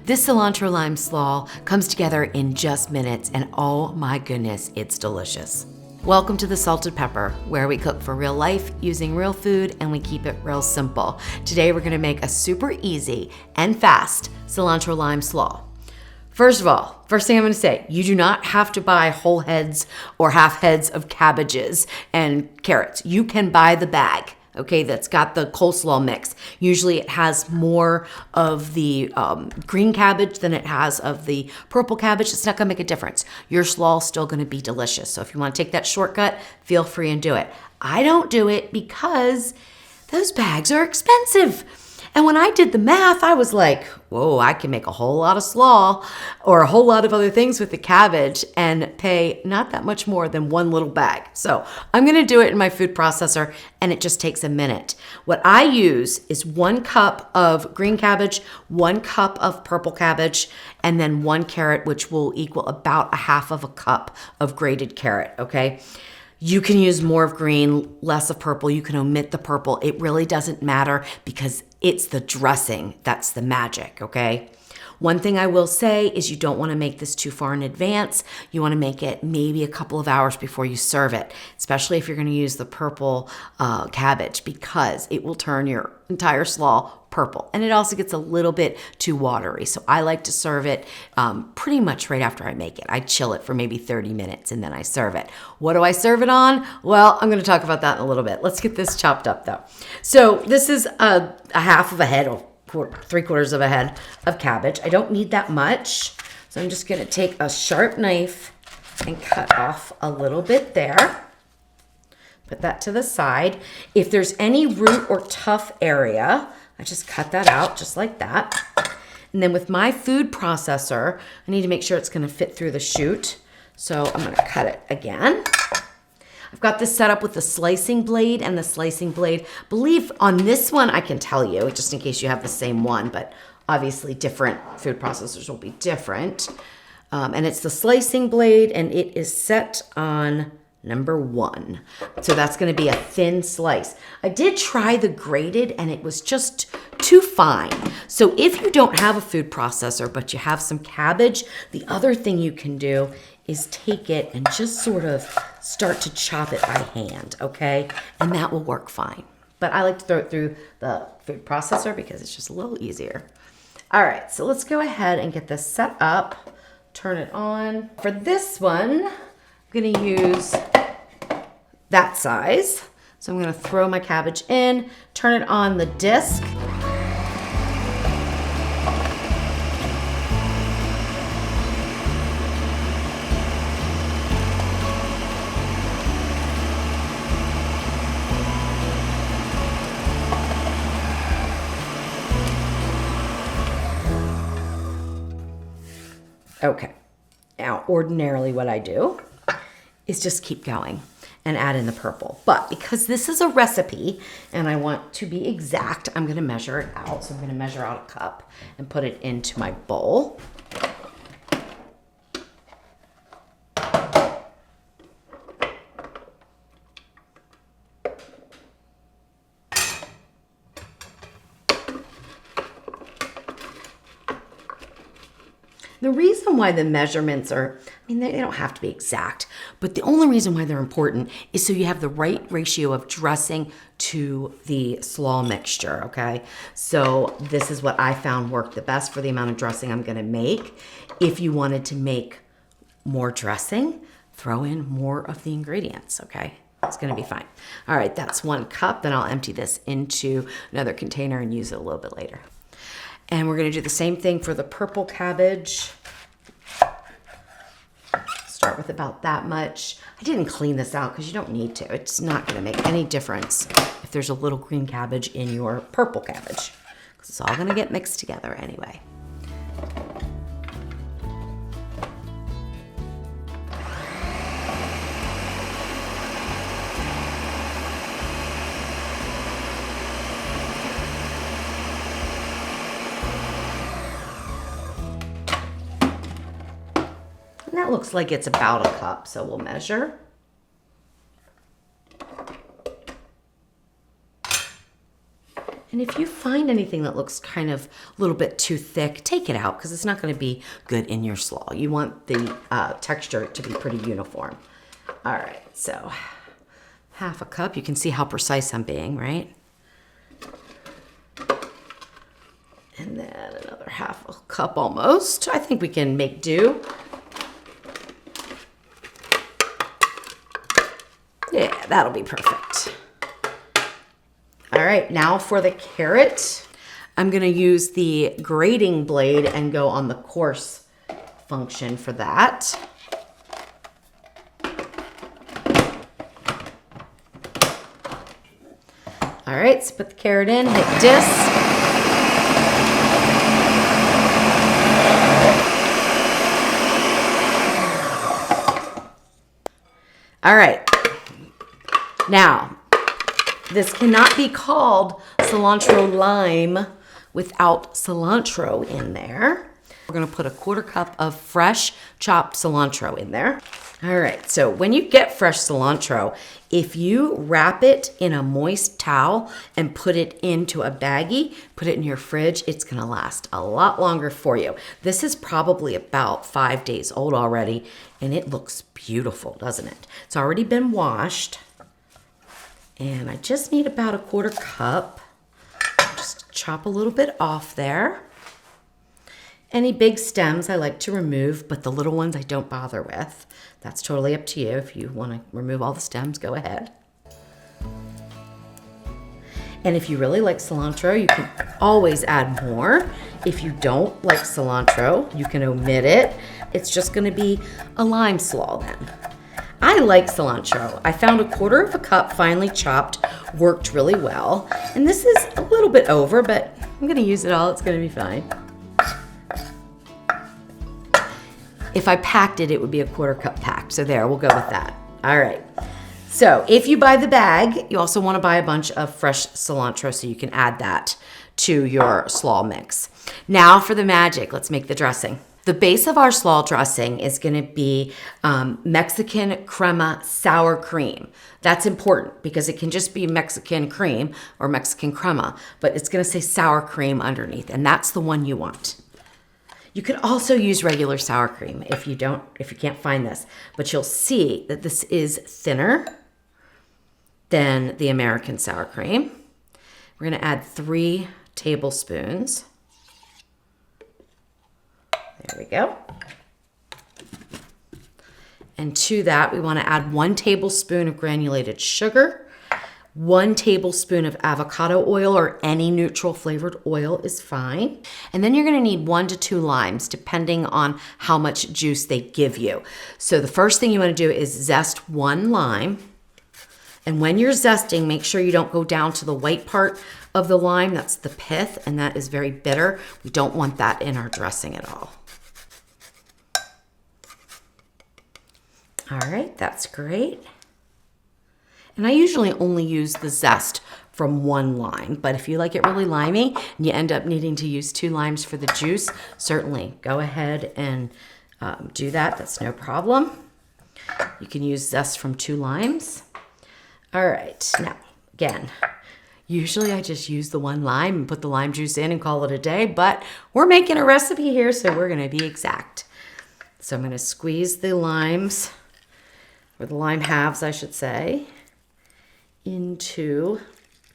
This cilantro lime slaw comes together in just minutes, and oh my goodness, it's delicious. Welcome to the Salted Pepper, where we cook for real life using real food and we keep it real simple. Today we're gonna make a super easy and fast cilantro lime slaw. First of all, first thing I'm gonna say, you do not have to buy whole heads or half heads of cabbages and carrots. You can buy the bag, okay, that's got the coleslaw mix. Usually it has more of the green cabbage than it has of the purple cabbage. It's not gonna make a difference. Your slaw is still gonna be delicious. So if you wanna take that shortcut, feel free and do it. I don't do it because those bags are expensive. And when I did the math, I was like, whoa, I can make a whole lot of slaw or a whole lot of other things with the cabbage and pay not that much more than one little bag. So I'm gonna do it in my food processor and it just takes a minute. What I use is 1 cup of green cabbage, 1 cup of purple cabbage, and then 1 carrot, which will equal about a half of a cup of grated carrot, okay? You can use more of green, less of purple. You can omit the purple. It really doesn't matter because it's the dressing that's the magic, okay? One thing I will say is you don't want to make this too far in advance. You want to make it maybe a couple of hours before you serve it, especially if you're going to use the purple cabbage, because it will turn your entire slaw purple. And it also gets a little bit too watery. So I like to serve it pretty much right after I make it. I chill it for maybe 30 minutes and then I serve it. What do I serve it on? Well, I'm going to talk about that in a little bit. Let's get this chopped up though. So this is a half of a head or 3/4 of a head of cabbage. I don't need that much. So I'm just going to take a sharp knife and cut off a little bit there. Put that to the side. If there's any root or tough area, I just cut that out just like that. And then with my food processor, I need to make sure it's gonna fit through the chute. So I'm gonna cut it again. I've got this set up with the slicing blade and the slicing blade. Believe on this one, I can tell you, just in case you have the same one, but obviously different food processors will be different. And it's the slicing blade and it is set on number 1. So that's going to be a thin slice. I did try the grated and it was just too fine. So if you don't have a food processor, but you have some cabbage, the other thing you can do is take it and just sort of start to chop it by hand, okay? And that will work fine. But I like to throw it through the food processor because it's just a little easier. All right, so let's go ahead and get this set up, turn it on. For this one, I'm gonna use that size. So I'm gonna throw my cabbage in, turn it on the disc. Okay, now ordinarily what I do is just keep going and add in the purple. But because this is a recipe and I want to be exact, I'm gonna measure it out. So I'm gonna measure out a cup and put it into my bowl. The reason why the measurements are, they don't have to be exact, but the only reason why they're important is so you have the right ratio of dressing to the slaw mixture, okay? So this is what I found worked the best for the amount of dressing I'm gonna make. If you wanted to make more dressing, throw in more of the ingredients, okay? It's gonna be fine. All right, that's 1 cup, then I'll empty this into another container and use it a little bit later. And we're gonna do the same thing for the purple cabbage. Start with about that much. I didn't clean this out because you don't need to. It's not gonna make any difference if there's a little green cabbage in your purple cabbage, because it's all gonna get mixed together anyway. And that looks like it's about a cup, so we'll measure. And if you find anything that looks kind of a little bit too thick, take it out because it's not going to be good in your slaw. You want the texture to be pretty uniform. All right, so half a cup. You can see how precise I'm being, right? And then another half a cup almost. I think we can make do. Yeah, that'll be perfect. All right, now for the carrot. I'm gonna use the grating blade and go on the coarse function for that. All right, so put the carrot in, hit dis. All right, now, this cannot be called cilantro lime without cilantro in there. We're gonna put a 1/4 cup of fresh chopped cilantro in there. All right, so when you get fresh cilantro, if you wrap it in a moist towel and put it into a baggie, put it in your fridge, it's gonna last a lot longer for you. This is probably about 5 days old already, and it looks beautiful, doesn't it? It's already been washed. And I just need about a 1/4 cup. Just chop a little bit off there. Any big stems I like to remove, but the little ones I don't bother with. That's totally up to you. If you want to remove all the stems, go ahead. And if you really like cilantro, you can always add more. If you don't like cilantro, you can omit it. It's just going to be a lime slaw then. I like cilantro. I found a 1/4 cup finely chopped, worked really well. And this is a little bit over, but I'm gonna use it all, it's gonna be fine. If I packed it, it would be a 1/4 cup packed. So there, we'll go with that. All right. So if you buy the bag, you also wanna buy a bunch of fresh cilantro so you can add that to your slaw mix. Now for the magic, let's make the dressing. The base of our slaw dressing is gonna be Mexican crema sour cream. That's important because it can just be Mexican cream or Mexican crema, but it's gonna say sour cream underneath, and that's the one you want. You can also use regular sour cream if you can't find this, but you'll see that this is thinner than the American sour cream. We're gonna add 3 tablespoons. There we go. And to that, we want to add 1 tablespoon of granulated sugar, 1 tablespoon of avocado oil or any neutral flavored oil is fine. And then you're going to need 1 to 2 limes, depending on how much juice they give you. So the first thing you want to do is zest 1 lime. And when you're zesting, make sure you don't go down to the white part of the lime. That's the pith, and that is very bitter. We don't want that in our dressing at all. All right, that's great. And I usually only use the zest from 1 lime, but if you like it really limey and you end up needing to use 2 limes for the juice, certainly go ahead and do that. That's no problem. You can use zest from 2 limes. All right, now, again, usually I just use the 1 lime and put the lime juice in and call it a day, but we're making a recipe here, so we're gonna be exact. So I'm gonna squeeze the limes, or the lime halves, I should say, into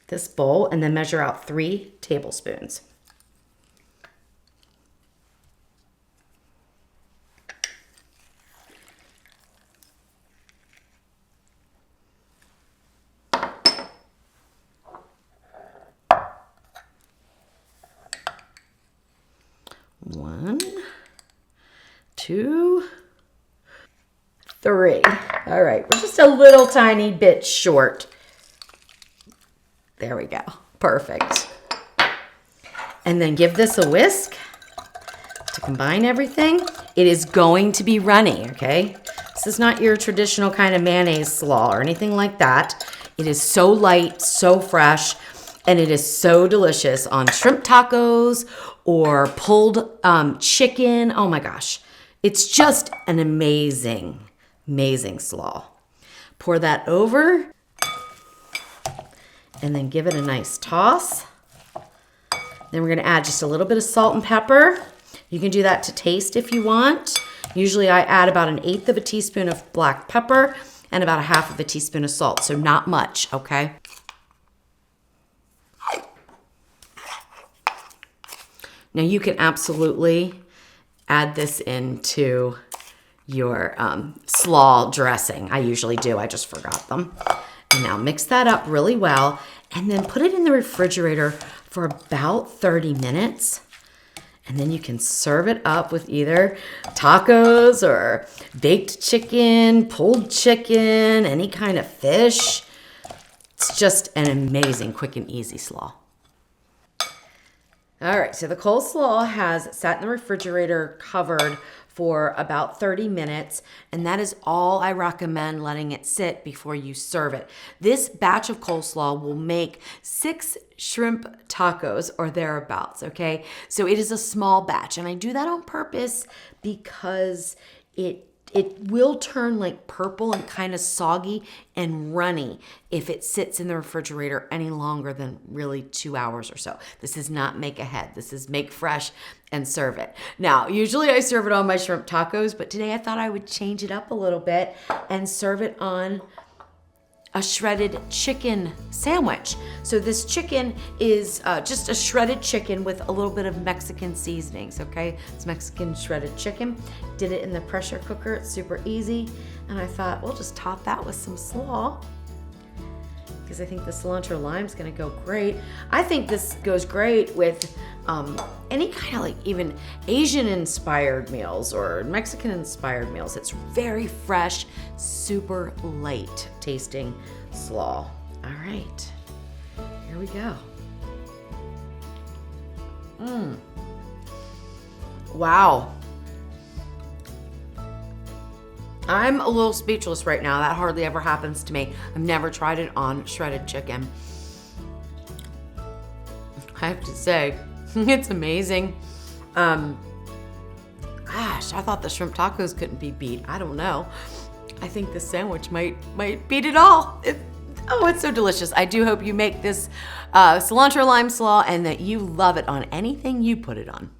this bowl and then measure out 3 tablespoons. One, 2, 3. All right, we're just a little tiny bit short. There we go, perfect. And then give this a whisk to combine everything. It is going to be runny, okay? This is not your traditional kind of mayonnaise slaw or anything like that. It is so light, so fresh, and it is so delicious on shrimp tacos or pulled chicken. Oh my gosh, it's just an amazing, amazing slaw. Pour that over and then give it a nice toss. Then we're gonna add just a little bit of salt and pepper. You can do that to taste if you want. Usually I add about 1/8 of a teaspoon of black pepper and about 1/2 of a teaspoon of salt, so not much, okay? Now you can absolutely add this into your slaw dressing. I usually do, I just forgot them. And now mix that up really well and then put it in the refrigerator for about 30 minutes. And then you can serve it up with either tacos or baked chicken, pulled chicken, any kind of fish. It's just an amazing, quick and easy slaw. All right, so the coleslaw has sat in the refrigerator covered for about 30 minutes, and that is all I recommend letting it sit before you serve it. This batch of coleslaw will make 6 shrimp tacos or thereabouts, okay? So it is a small batch, and I do that on purpose because it will turn like purple and kind of soggy and runny if it sits in the refrigerator any longer than really 2 hours or so. This is not make ahead. This is make fresh and serve it. Now, usually I serve it on my shrimp tacos, but today I thought I would change it up a little bit and serve it on a shredded chicken sandwich. So this chicken is just a shredded chicken with a little bit of Mexican seasonings, okay? It's Mexican shredded chicken. Did it in the pressure cooker, it's super easy. And I thought, we'll just top that with some slaw because I think the cilantro lime is gonna go great. I think this goes great with any kind of like even Asian inspired meals or Mexican inspired meals. It's very fresh, super light tasting slaw. All right, here we go. Wow. I'm a little speechless right now. That hardly ever happens to me. I've never tried it on shredded chicken. I have to say, it's amazing. Gosh, I thought the shrimp tacos couldn't be beat. I don't know. I think this sandwich might beat it all. It's so delicious. I do hope you make this cilantro lime slaw and that you love it on anything you put it on.